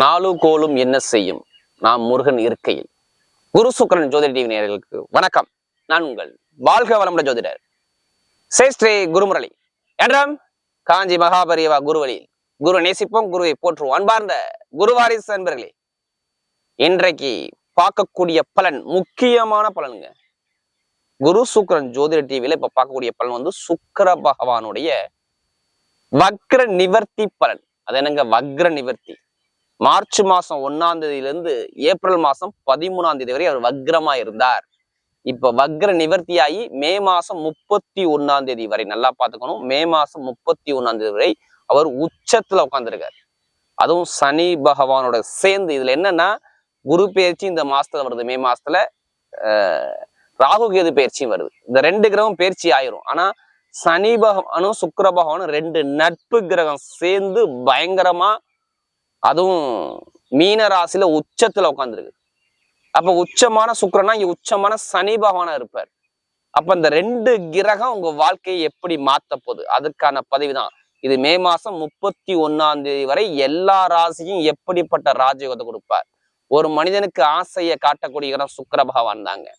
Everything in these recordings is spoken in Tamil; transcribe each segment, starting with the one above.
நாலு கோளும் என்ன செய்யும் நாம் முருகன் இருக்கையில். குரு சுக்கிரன் ஜோதிட டிவி நேயர்களுக்கு வணக்கம். நான் உங்கள் வாழ்க வளமுடன் ஜோதிடர் ஸ்ரீ குருமுரளி என்றும் காஞ்சி மகாபரிவா குருவழியில் குரு நேசிப்போம், குருவை போற்றுவோம். அன்பார்ந்த குருவாரிசு அன்பர்களே, இன்றைக்கு பார்க்கக்கூடிய பலன் முக்கியமான பலனுங்க. குரு சுக்கிரன் ஜோதிட டிவியில இப்ப பார்க்கக்கூடிய பலன் வந்து சுக்கிர பகவானுடைய வக்ர நிவர்த்தி பலன். அது என்னங்க வக்ர நிவர்த்தி? மார்ச் மாசம் 1ஆம் தேதியிலிருந்து ஏப்ரல் மாசம் 13ஆம் தேதி வரை அவர் வக்ரமா இருந்தார். இப்ப வக்ர நிவர்த்தியாகி மே மாசம் 31ஆம் தேதி வரை நல்லா பாத்துக்கணும். மே மாசம் 31ஆம் தேதி வரை அவர் உச்சத்துல உட்கார்ந்துருக்காரு. அதுவும் சனி பகவானோட சேர்ந்து. இதுல என்னன்னா, குரு பயிற்சி இந்த மாசத்துல வருது. மே மாசத்துல ராகு கேது பயிற்சியும் வருது. இந்த 2 கிரகம் பயிற்சி ஆயிரும். ஆனா சனி பகவானும் சுக்கிர பகவானும் 2 நட்பு கிரகம் சேர்ந்து பயங்கரமா, அதுவும் மீன ராசியில உச்சத்துல உட்காந்துருக்கு. அப்ப உச்சமான சுக்கிரனா இங்க உச்சமான சனி பகவானா இருப்பார். அப்ப இந்த 2 கிரகம் உங்க வாழ்க்கையை எப்படி மாத்த போகுது, அதுக்கான பதிவுதான் இது. மே மாசம் 31ஆம் தேதி வரை எல்லா ராசியும் எப்படிப்பட்ட ராஜயோகத்தை கொடுப்பார். ஒரு மனிதனுக்கு ஆசையை காட்டக்கூடிய கிரகம் சுக்கிர பகவான் தாங்க.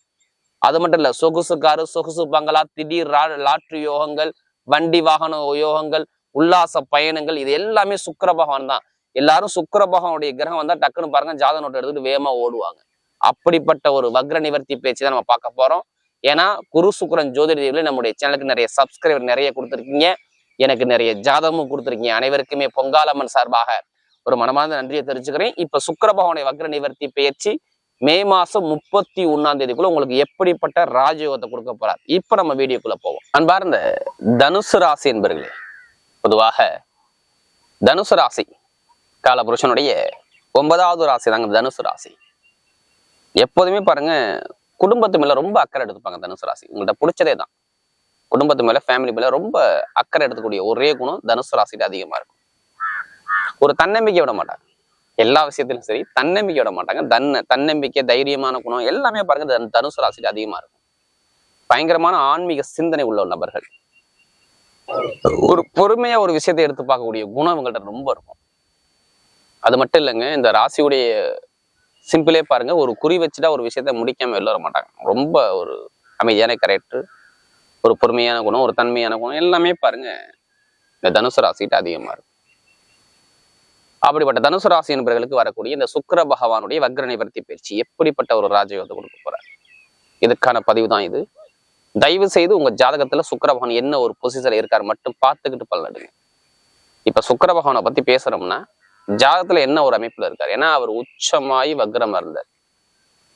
அது மட்டும் இல்ல, சொகுசு காரு, சொகுசு பங்களா, திடீர் லாட்ரி யோகங்கள், வண்டி வாகன யோகங்கள், உல்லாச பயணங்கள், இது எல்லாமே சுக்கிர பகவான் தான். எல்லாரும் சுக்கிர பகவானுடைய கிரகம் வந்தா டக்குன்னு பாருங்க ஜாதக நோட்டை எடுத்துட்டு வேகமா ஓடுவாங்க. அப்படிப்பட்ட ஒரு வக்ர நிவர்த்தி பேச்சு தான் நம்ம பார்க்க போறோம். ஏன்னா குரு சுக்கிரன் ஜோதிட நம்முடைய சேனலுக்கு நிறைய சப்ஸ்கிரைபர் நிறைய கொடுத்துருக்கீங்க, எனக்கு நிறைய ஜாதகமும் கொடுத்துருக்கீங்க. அனைவருக்குமே பொங்காலம்மன் சார்பாக ஒரு மனமார்ந்த நன்றியை தெரிஞ்சுக்கிறேன். இப்ப சுக்கிர பகவானுடைய வக்ர நிவர்த்தி பேச்சு மே மாசம் 31ஆம் தேதிக்குள்ள உங்களுக்கு எப்படிப்பட்ட ராஜயோகத்தை கொடுக்க போறார். இப்ப நம்ம வீடியோக்குள்ள போவோம். அன்பார்ந்த தனுசு ராசி என்பர்களே, பொதுவாக தனுசு ராசி காலபுருஷனுடைய 9வது ராசி தாங்க தனுசு ராசி. எப்போதுமே பாருங்க, குடும்பத்து மேல ரொம்ப அக்கறை எடுத்துப்பாங்க தனுசு ராசி. உங்கள்கிட்ட பிடிச்சதே தான். குடும்பத்து மேல, ஃபேமிலி மேல ரொம்ப அக்கறை எடுத்துக்கூடிய ஒரே குணம் தனுசு ராசிட்டு அதிகமா இருக்கும். ஒரு தன்னம்பிக்கை விட மாட்டாங்க. எல்லா விஷயத்திலும் சரி, தன்னம்பிக்கை விட மாட்டாங்க. தன்னம்பிக்கை, தைரியமான குணம் எல்லாமே பாருங்க தனுசு ராசிட்டு அதிகமா இருக்கும். பயங்கரமான ஆன்மீக சிந்தனை உள்ள நபர்கள். ஒரு பொறுமையா ஒரு விஷயத்தை எடுத்து பார்க்கக்கூடிய குணம் இவங்கள்ட்ட ரொம்ப இருக்கும். அது மட்டும் இல்லைங்க, இந்த ராசியுடைய சிம்பிளே பாருங்க, ஒரு குறி வச்சுட்டா ஒரு விஷயத்த முடிக்காம வெளில வர மாட்டாங்க. ரொம்ப ஒரு அமைதியான கேரக்டர், ஒரு பொறுமையான குணம், ஒரு தன்மையான குணம் எல்லாமே பாருங்க இந்த தனுசு ராசிட்டு அதிகமா இருக்கும். அப்படிப்பட்ட தனுசு ராசி என்பவர்களுக்கு வரக்கூடிய இந்த சுக்கிர பகவானுடைய வக்ர நிவர்த்தி பயிற்சி எப்படிப்பட்ட ஒரு ராஜயோகத்தை கொடுக்க போறார், இதுக்கான பதிவு தான் இது. தயவு செய்து உங்க ஜாதகத்துல சுக்கிர பகவான் என்ன ஒரு பொசிஷன்ல இருக்காரு மட்டும் பார்த்துக்கிட்டு பலனடுங்க. இப்ப சுக்கிர பகவானை பத்தி பேசுறோம்னா, ஜாதகத்துல என்ன ஒரு அமைப்புல இருக்காரு. ஏன்னா அவர் உச்சமாயி வக்ரமா இருந்தார்.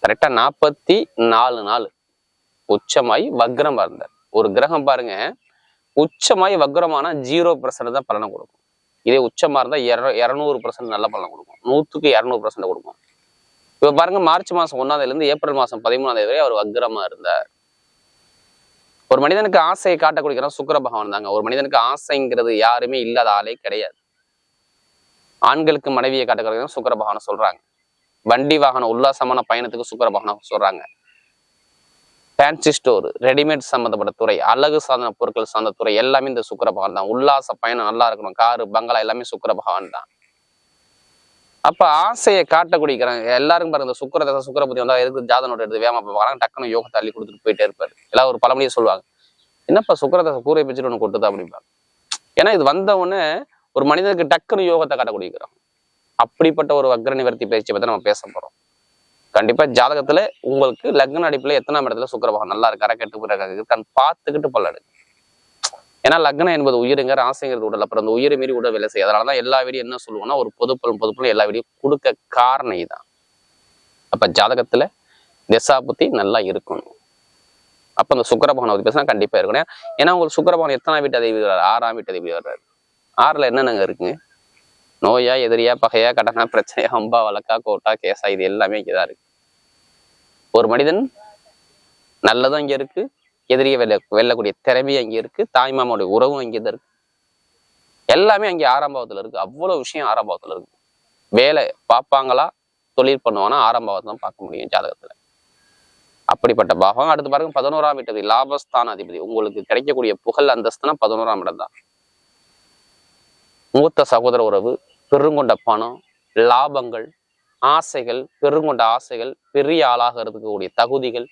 கரெக்டா 44 நாள் உச்சமாயி வக்ரமா இருந்தார். ஒரு கிரகம் பாருங்க, உச்சமாயி வக்ரமானா 0% தான் பலனை கொடுக்கும். இதே உச்சமா இருந்தா 200% நல்ல பலன் கொடுக்கும். 100க்கு 200% கொடுக்கும். இப்ப பாருங்க, மார்ச் மாசம் 1ஆம் தேதியிலிருந்து ஏப்ரல் மாசம் 13ஆம் தேதி வரை அவர் வக்ரமா இருந்தார். ஒரு மனிதனுக்கு ஆசையை காட்டக்கூடிய சுக்கிர பகவான் தாங்க. ஒரு மனிதனுக்கு ஆசைங்கிறது யாருமே இல்லாத ஆளே கிடையாது. ஆண்களுக்கு மனைவியை காட்டக்கூடிய சுக்கிர பகவானை சொல்றாங்க. வண்டி வாகன உல்லாசமான பயணத்துக்கு சுக்கிர பகவானை சொல்றாங்க. ஃபேன்சி ஸ்டோர், ரெடிமேட் சம்பந்தப்பட்ட துறை, அழகு சாதன பொருட்கள் சார்ந்த துறை எல்லாமே இந்த சுக்கிர பகவான் தான். உல்லாச பயணம் நல்லா இருக்கணும், காரு பங்களா எல்லாமே சுக்கிர பகவான் தான். அப்ப ஆசையை காட்டக்கூடிக்கிறாங்க எல்லாரும் பாருங்க. இந்த சுக்கிர புத்தி வந்தா எதுக்கு ஜாதக நோட்டு எடுத்து வேமா பார்ப்பாங்க, டக்குன்னு யோகத்தை அள்ளி கொடுத்துட்டு போயிட்டே இருப்பாரு. எல்லாம் ஒரு பழமொழியை சொல்லுவாங்க, என்னப்பா சுக்கிரதசை கூரை பிச்சுட்டு ஒன்று கொட்டுதா அப்படிம்பாங்க. ஏன்னா இது வந்த உடனே ஒரு மனிதனுக்கு டக்குன்னு யோகத்தை காட்டக்கூடிக்கிறோம். அப்படிப்பட்ட ஒரு வக்ர நிவர்த்தி பயிற்சியை பத்தி நம்ம பேச போறோம். கண்டிப்பா ஜாதகத்துல உங்களுக்கு லக்ன அடிப்புல எத்தனாம் இடத்துல சுக்கிர பகவான் நல்லா இருக்காரா, கெட்டு போயிருக்காரு பார்த்துக்கிட்டு பல்லடு. ஏன்னா லக்னம் என்பது உயிருங்க, ராசிங்கிறது உடல். அப்புறம் அந்த உயிரை மீறி உடல் வேலை செய்யும். அதனாலதான் எல்லா வீடியும் என்ன சொல்லுவோம்னா, ஒரு பொதுப்பலம் எல்லா வீடியும் கொடுக்க காரணம் இதுதான். அப்ப ஜாதகத்துல திசா புத்தி நல்லா இருக்கணும். அப்ப அந்த சுக்கிர பகவானை பத்தி பேசினா கண்டிப்பா இருக்கணும். ஏன்னா உங்களுக்கு சுக்கிர பகவான் எத்தனாம் வீட்டு அதிபதி வர்றாரு? 6ஆம் வீட்டு அதிபதி வர்றாரு. 6ல என்னென்னங்க இருக்குங்க? நோயா, எதிரியா, பகையா, கடனா, பிரச்சனையா, அம்பா, வழக்கா, கோட்டா, கேசா, இது எல்லாமே இங்கதான் இருக்கு. ஒரு மனிதன் நல்லதும் இங்க இருக்கு, எதிரியை வெல்லக்கூடிய திறமையும் அங்கே இருக்கு, தாய்மாமாவுடைய உறவும் அங்கேதான் இருக்கு. எல்லாமே அங்கே 6ஆம் பாவத்துல இருக்கு. அவ்வளவு விஷயம் 6ஆம் பாவத்துல இருக்கு. வேலை பார்ப்பாங்களா, தொழில் பண்ணுவானா 6ஆம் பாவத்தை தான் பார்க்க முடியும் ஜாதகத்துல. அப்படிப்பட்ட பாவம். அடுத்து பாருங்க 11ஆம் வீட்டு லாபஸ்தான அதிபதி. உங்களுக்கு கிடைக்கக்கூடிய புகழ் அந்தஸ்துனா 11ஆம் இடம் தான். மூத்த சகோதர உறவு, பெருங்கொண்ட பணம், லாபங்கள், ஆசைகள், பெருங்கொண்ட ஆசைகள், பெரிய ஆளாகிறதுக்கு கூடிய தகுதிகள்,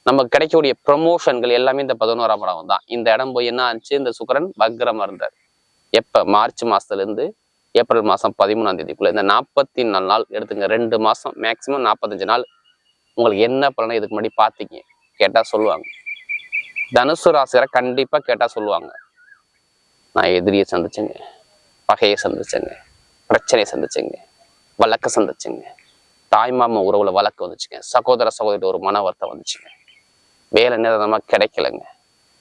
நமக்கு கிடைக்கக்கூடிய ப்ரமோஷன்கள் எல்லாமே இந்த 11ஆம் இடம் தான். இந்த இடம் போய் என்ன ஆச்சு, இந்த சுக்கிரன் வக்ரம் இருந்தார். எப்ப? மார்ச் மாசத்துல இருந்து ஏப்ரல் மாசம் 13ஆம் தேதிக்குள்ள இந்த 44 நாள் எடுத்துங்க. 2 மாசம், மேக்சிமம் 45 நாள். உங்களுக்கு என்ன பலனை இதுக்கு முன்னாடி பாத்தீங்க கேட்டா சொல்லுவாங்க. தனுசு ராசியரை கண்டிப்பா கேட்டா சொல்லுவாங்க, நான் எதிரியை சந்திச்சேங்க, பகையை சந்திச்சேங்க, பிரச்சனையை சந்திச்சேங்க, வழக்க சந்திச்சேங்க, தாய்மாம உறவுல வழக்கு வந்துச்சுங்க, சகோதர சகோதரி ஒரு மன வருத்தம் வந்துச்சுங்க, வேலை நேரமா கிடைக்கலங்க,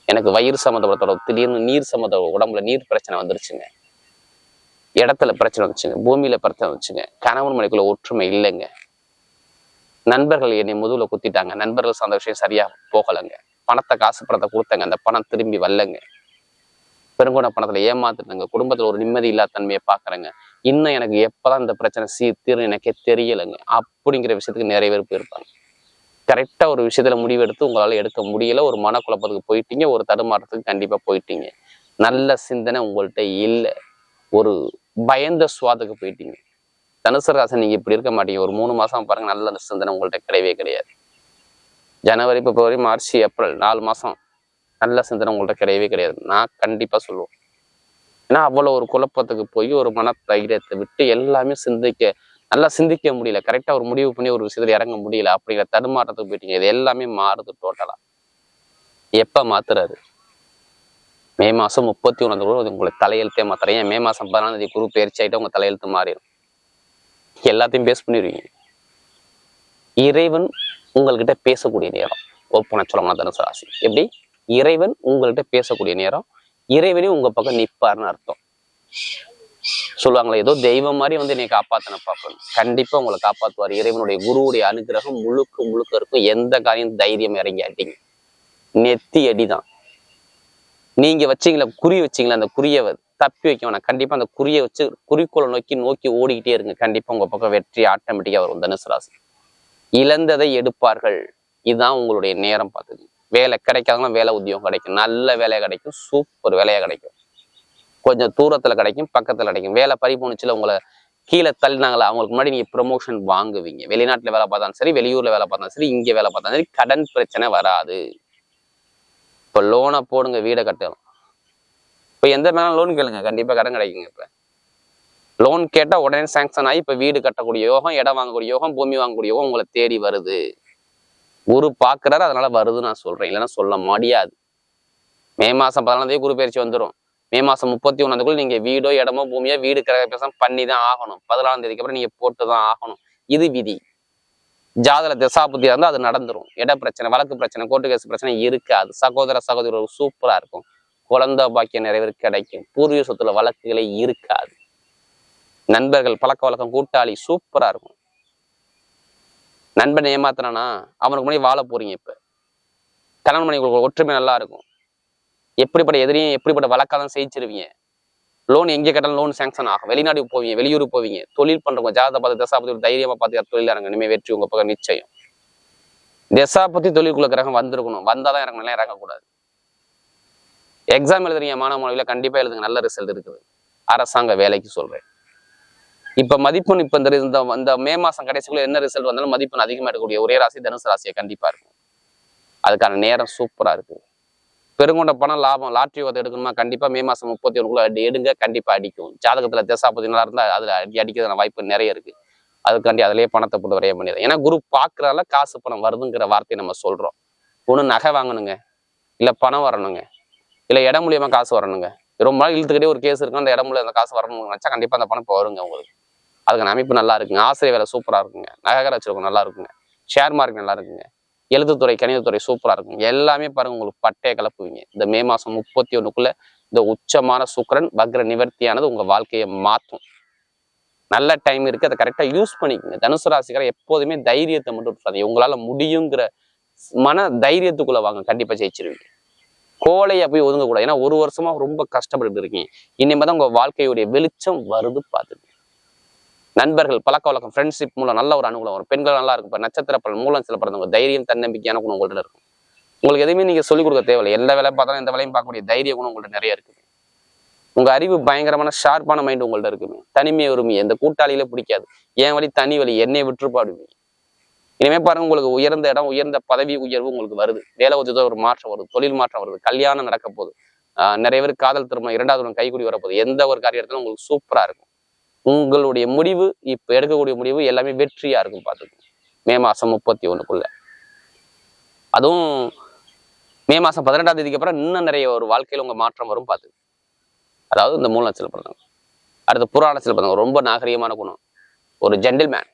எனக்கு வயிறு சம்மந்தப்பட்ட திடீர்னு நீர் சம்மந்த உடம்புல நீர் பிரச்சனை வந்துருச்சுங்க, இடத்துல பிரச்சனை வந்துச்சுங்க, பூமியில பிரச்சனை வந்துச்சுங்க, கணவன் மனைக்குள்ள ஒற்றுமை இல்லைங்க, நண்பர்கள் என்னை முதுகுல குத்திட்டாங்க, நண்பர்கள் சார்ந்த விஷயம் சரியா போகலைங்க, பணத்தை காசு பணத்தை கொடுத்தாங்க, அந்த பணம் திரும்பி வரலங்க, பெருங்கொண்ட பணத்துல ஏமாத்துட்டாங்க, குடும்பத்துல ஒரு நிம்மதி இல்லாத தன்மையை பாக்குறேங்க, இன்னும் எனக்கு எப்பதான் இந்த பிரச்சனை தீர்வு எனக்கே தெரியலைங்க அப்படிங்கிற விஷயத்துக்கு நிறைய பேர் போயிருப்பாங்க. கரெக்டா ஒரு விஷயத்துல முடிவு எடுத்து உங்களால எடுக்க முடியல, ஒரு மனக்குழப்பத்துக்கு போயிட்டீங்க, ஒரு தடுமாற்றத்துக்கு கண்டிப்பா போயிட்டீங்க, நல்ல சிந்தனை உங்கள்கிட்ட இல்லை, ஒரு பயந்த சுவாதுக்கு போயிட்டீங்க. தனுசு ராசி நீங்க இப்படி இருக்க மாட்டீங்க. ஒரு 3 மாசம் பாருங்க, நல்ல சிந்தனை உங்கள்கிட்ட கிடையவே கிடையாது. ஜனவரி, பிப்ரவரி, மார்ச், ஏப்ரல் 4 மாசம் நல்ல சிந்தனை உங்கள்கிட்ட கிடையவே கிடையாது. நான் கண்டிப்பா சொல்லுவேன். ஏன்னா அவ்வளவு ஒரு குழப்பத்துக்கு போய் ஒரு மன தைரியத்தை விட்டு எல்லாமே நல்லா சிந்திக்க முடியல, கரெக்டா ஒரு முடிவு பண்ணி ஒரு விஷயத்துல இறங்க முடியல, அப்படிங்கிற தடுமாற்றத்துக்கு போயிட்டீங்க. இது எல்லாமே மாறுது டோட்டலா. எப்ப மாத்துறாரு? மே மாசம் 31 உங்களை தலையெழுத்தே மாத்துறேன். ஏன் மே மாசம் 14ஆம் தேதி குரு பயிற்சி ஆயிட்டு உங்க தலையெழுத்து மாறிடும், எல்லாத்தையும் பேஸ் பண்ணிடுவீங்க. இறைவன் உங்கள்கிட்ட பேசக்கூடிய நேரம். ஓப்பனா சொல்லலாம் தனுசு ராசி, எப்படி இறைவன் உங்கள்கிட்ட பேசக்கூடிய நேரம், இறைவனே உங்க பக்கம் நிற்பார்னு அர்த்தம். சொல்லுவாங்களே, ஏதோ தெய்வம் மாதிரி வந்து என்னை காப்பாத்தின பாப்பேன். கண்டிப்பா உங்களை காப்பாத்துவார். இறைவனுடைய குருவுடைய அனுகிரகம் முழுக்க முழுக்க இருக்கும். எந்த காரியம் தைரியம் இறங்கி அடிங்க, நெத்தி அடிதான். நீங்க வச்சீங்களா குறி வச்சீங்களா, அந்த குறியை தப்பி வைக்க வேணாம். கண்டிப்பா அந்த குறியை வச்சு குறிக்கோளை நோக்கி ஓடிக்கிட்டே இருங்க. கண்டிப்பா உங்க பக்கம் வெற்றி ஆட்டோமேட்டிக்கா வரும். தனுசு ராசி இழந்ததை எடுப்பார்கள். இதுதான் உங்களுடைய நேரம். பார்த்துங்க, வேலை கிடைக்காதவங்க வேலை உத்தியோகம் கிடைக்கும், நல்ல வேலையா கிடைக்கும், சூப்பர் வேலையா கிடைக்கும், கொஞ்சம் தூரத்துல கிடைக்கும், பக்கத்துல கிடைக்கும். வேலை பறிபோனுச்சுல, உங்களை கீழே தள்ளினாங்களா, அவங்களுக்கு முன்னாடி நீங்க ப்ரமோஷன் வாங்குவீங்க. வெளிநாட்டுல வேலை பார்த்தாலும் சரி, வெளியூர்ல வேலை பார்த்தாலும் சரி, இங்க வேலை பார்த்தாலும் சரி, கடன் பிரச்சனை வராது. இப்ப லோனை போடுங்க, வீடை கட்டலாம். இப்ப எந்த நேரம் லோன் கேளுங்க, கண்டிப்பா கடன் கிடைக்குங்க. இப்ப லோன் கேட்டா உடனே சாங்ஷன் ஆகி இப்ப வீடு கட்டக்கூடிய யோகம், இடம் வாங்கக்கூடிய யோகம், பூமி வாங்கக்கூடிய யோகம் உங்களை தேடி வருது. குரு பாக்குறாரு, அதனால வருதுன்னு நான் சொல்றேன், இல்லைன்னா சொல்ல முடியாது. மே மாசம் 14ஆம் தேதி குரு பயிற்சி வந்துடும். மே மாசம் 31 நீங்க வீடோ இடமோ பூமியோ வீடு கிரகப்பிரவேசம் பண்ணி தான் ஆகணும். 14ஆம் தேதிக்கு அப்புறம் நீங்க போட்டுதான் ஆகணும். இது விதி. ஜாதக தசாபுத்தியா இருந்தா அது நடந்துரும். இட பிரச்சனை, வழக்கு பிரச்சனை, கோர்ட்டு கேஸ் பிரச்சனை இருக்காது. சகோதர சகோதரி சூப்பரா இருக்கும். குழந்தை பாக்கியம் நிறைவேறு கிடைக்கும். பூர்வீக சொத்துல வழக்குகளே இருக்காது. நண்பர்கள், பழக்க வழக்கம், கூட்டாளி சூப்பரா இருக்கும். நண்பன் ஏமாத்தினானா அவனுக்கு முன்னாடி வாழ போறீங்க. இப்ப கல்யாணம் பண்ணி ஒற்றுமை நல்லா இருக்கும். எப்படிப்பட்ட எதிரியும் எப்படிப்பட்ட வழக்காலும் ஜெயிச்சிருவீங்க. லோன் எங்க கேட்டாலும் லோன் சாங்ஷன் ஆகும். வெளிநாடு போவீங்க, வெளியூருக்கு போவீங்க. தொழில் பண்றவங்க ஜாதகத்தை பார்த்து தசாபதி தைரியமா பார்த்து தொழில் இறங்க. இனிமே வெற்றி உங்க பக்கம் நிச்சயம். தசாபதி தொழிலுக்குள்ள கிரகம் வந்திருக்கணும். வந்தாதான் இறங்கணும், இறங்கக்கூடாது. எக்ஸாம் எழுதுறீங்க மாணவ கண்டிப்பா எழுதுங்க, நல்ல ரிசல்ட் இருக்குது. அரசாங்க வேலைக்கு சொல்றேன். இப்ப மதிப்பெண் இப்ப இந்த மே மாசம் கடைசிக்குள்ள என்ன ரிசல்ட் வந்தாலும் மதிப்பெண் அதிகமா இருக்கக்கூடிய ஒரே ராசி தனுசு ராசியை கண்டிப்பா இருக்கும். அதுக்கான நேரம் சூப்பரா இருக்கு. பெருங்கொண்ட பணம் லாபம் லாட்ரி ஓத எடுக்கணுமா, கண்டிப்பா மே மாசம் 31 எடுங்க, கண்டிப்பா அடிக்கும். ஜாதகத்துல தசாபதி நல்லா இருந்தா அதுல அடிக்கிறதுன வாய்ப்பு நிறைய இருக்கு. அதுக்காண்டி அதுலயே பணத்தை போட்டு வரைய பண்ணிடுறேன். ஏன்னா குரு பாக்குறால காசு பணம் வருதுங்கிற வார்த்தையை நம்ம சொல்றோம். ஒண்ணு நகை வாங்கணுங்க, இல்ல பணம் வரணுங்க, இல்ல இடம் மூலியமா காசு வரணுங்க. ரொம்ப நாள் இழுத்துக்கிட்டே ஒரு கேஸ் இருக்கு, அந்த இடம் மூலியம் அந்த காசு வரணும்னு நினைச்சா கண்டிப்பா அந்த பணம் இப்போ வருங்க உங்களுக்கு. அதுக்கான அமைப்பு நல்லா இருக்குங்க. ஆசிரியர் வேலை சூப்பரா இருக்குங்க. நகை வச்சிருக்கோம் நல்லா இருக்குங்க. ஷேர் மார்க்கெட் நல்லா இருக்குங்க. எழுத்துத்துறை, கணிதத்துறை சூப்பரா இருக்குங்க. எல்லாமே பாருங்க உங்களுக்கு பட்டையை கலப்புவீங்க. இந்த மே மாசம் 31 இந்த உச்சமான சுக்கிரன் வக்ர நிவர்த்தியானது உங்க வாழ்க்கையை மாற்றும். நல்ல டைம் இருக்கு, அதை கரெக்டா யூஸ் பண்ணிக்கோங்க. தனுசு ராசிக்கார எப்போதுமே தைரியத்தை மட்டும் விட்டுறாதீங்க. உங்களால முடியுங்கிற மன தைரியத்துக்குள்ள வாங்க, கண்டிப்பா ஜெயிச்சிருவீங்க. கோலையா போய் ஒதுங்க கூடாது. ஏன்னா 1 வருஷமா ரொம்ப கஷ்டப்பட்டு இருக்கீங்க. இனிமேதான் உங்க வாழ்க்கையுடைய வெளிச்சம் வருது. பார்த்துங்க. நண்பர்கள், பழக்க வழக்கம், ஃப்ரெண்ட்ஷிப் மூலம் நல்ல ஒரு அனுகூலம் வரும். பெண்கள் நல்லா இருக்கும். இப்போ நட்சத்திர பலன் மூலம் சில பிறந்தவங்க தைரியம், தன்னம்பிக்கையான குணம் உங்கள்கிட்ட இருக்கும். உங்களுக்கு எதுவுமே நீங்க சொல்லிக் கொடுக்க தேவையில்லை. எந்த வேலை பார்த்தாலும் எந்த வேலையும் பார்க்கக்கூடிய தைரிய குணம் உங்கள்கிட்ட நிறைய இருக்குது. உங்க அறிவு பயங்கரமான ஷார்ப்பான மைண்ட் உங்கள்ட்ட இருக்குமே. தனிமையை விரும்பி எந்த கூட்டாளியில பிடிக்காது. என் வழி தனி வழி, என்னை விட்டுப்பாடுவீங்க. இனிமே பாருங்க, உங்களுக்கு உயர்ந்த இடம், உயர்ந்த பதவி உயர்வு உங்களுக்கு வருது. வேலை உத்தியோக ஒரு மாற்றம் வருது, தொழில் மாற்றம் வருது, கல்யாணம் நடக்க போகுது. நிறைய பேர் காதல் திருமணம், இரண்டாவது கைக்கூடி வரப்போகுது. எந்த ஒரு காரியத்திலும் உங்களுக்கு சூப்பரா இருக்கும். உங்களுடைய முடிவு, இப்ப எடுக்கக்கூடிய முடிவு எல்லாமே வெற்றியா இருக்கும். பார்த்துக்கோங்க மே மாசம் 31க்குள்ள. அதுவும் மே மாசம் 18ஆம் தேதிக்கு அப்புறம் இன்னும் நிறைய ஒரு வாழ்க்கையில உங்க மாற்றம் வரும். பார்த்து, அதாவது இந்த மூல நட்சத்திரம் பிறந்தவங்க. அடுத்த புராண நட்சத்திரம் பிறந்தவங்க ரொம்ப நாகரிகமான குணம், ஒரு ஜென்டில்மேன்.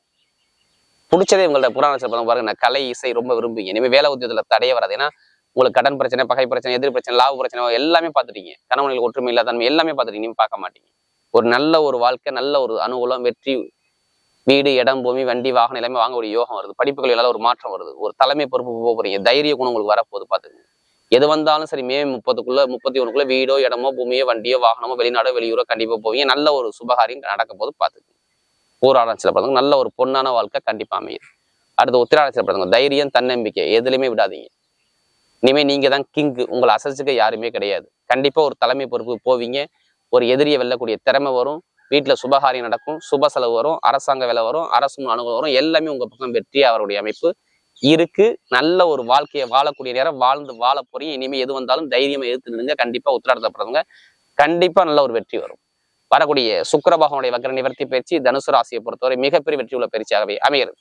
பிடிச்சதே உங்களோட புராண நட்சத்திரம் பாருங்க. நான் கலை இசை ரொம்ப விரும்புவீங்க. இனிமேல் வேலை உத்தியோகத்துல தடையே வராது. ஏன்னா உங்களுக்கு கடன் பிரச்சனை, பகை பிரச்சனை, எதிர் பிரச்சனை, லாப பிரச்சனை எல்லாமே பார்த்துட்டீங்க. கணவனில் ஒற்றுமை இல்லாத தன்மை எல்லாமே பார்த்துட்டீங்க. நீங்க பார்க்க மாட்டீங்க. ஒரு நல்ல ஒரு வாழ்க்கை, நல்ல ஒரு அனுகூலம், வெற்றி, வீடு, இடம், பூமி, வண்டி, வாகனம் எல்லாமே வாங்கக்கூடிய யோகம் வருது. படிப்புகள் எல்லாம் ஒரு மாற்றம் வருது. ஒரு தலைமை பொறுப்பு போக போறீங்க. தைரிய குணம் உங்களுக்கு வரப்போகுது. பார்த்துக்கோங்க. எது வந்தாலும் சரி, மே 30க்குள்ள 31க்குள்ள வீடோ, இடமோ, பூமியோ, வண்டியோ, வாகனமோ, வெளிநாடோ, வெளியூரோ கண்டிப்பா போவீங்க. நல்ல ஒரு சுபகாரியம் நடக்க போது. பார்த்துக்கோங்க. பூராடத்தில் பிறந்தவங்க நல்ல ஒரு பொன்னான வாழ்க்கை கண்டிப்பா அமையுது. அடுத்து உத்திராடத்தில் பிறந்தவங்க தைரியம், தன்னம்பிக்கை எதுலையுமே விடாதீங்க. இனிமே நீங்க தான் கிங்கு. உங்களை அசைச்சுக்க யாருமே கிடையாது. கண்டிப்பா ஒரு தலைமை பொறுப்பு போவீங்க. ஒரு எதிரியை வெல்லக்கூடிய திறமை வரும். வீட்டுல சுபகாரியம் நடக்கும், சுப செலவு வரும், அரசாங்க வேலை வரும், அரசு அனுகூலம் வரும். எல்லாமே உங்க பக்கம் வெற்றி அவருடைய அமைப்பு இருக்கு. நல்ல ஒரு வாழ்க்கையை வாழக்கூடிய நேரம் வாழ்ந்து வாழ போறீங்க. இனிமே எது வந்தாலும் தைரியமா எதிர்த்து நின்னுங்க. கண்டிப்பா உத்திராடத்தை பிறந்தவங்க கண்டிப்பா நல்ல ஒரு வெற்றி வரும். வரக்கூடிய சுக்கிர பகவானுடைய வக்ர நிவர்த்தி பயிற்சி தனுசு ராசியை பொறுத்தவரை மிகப்பெரிய வெற்றி உள்ள பயிற்சியாகவே அமைகிறது.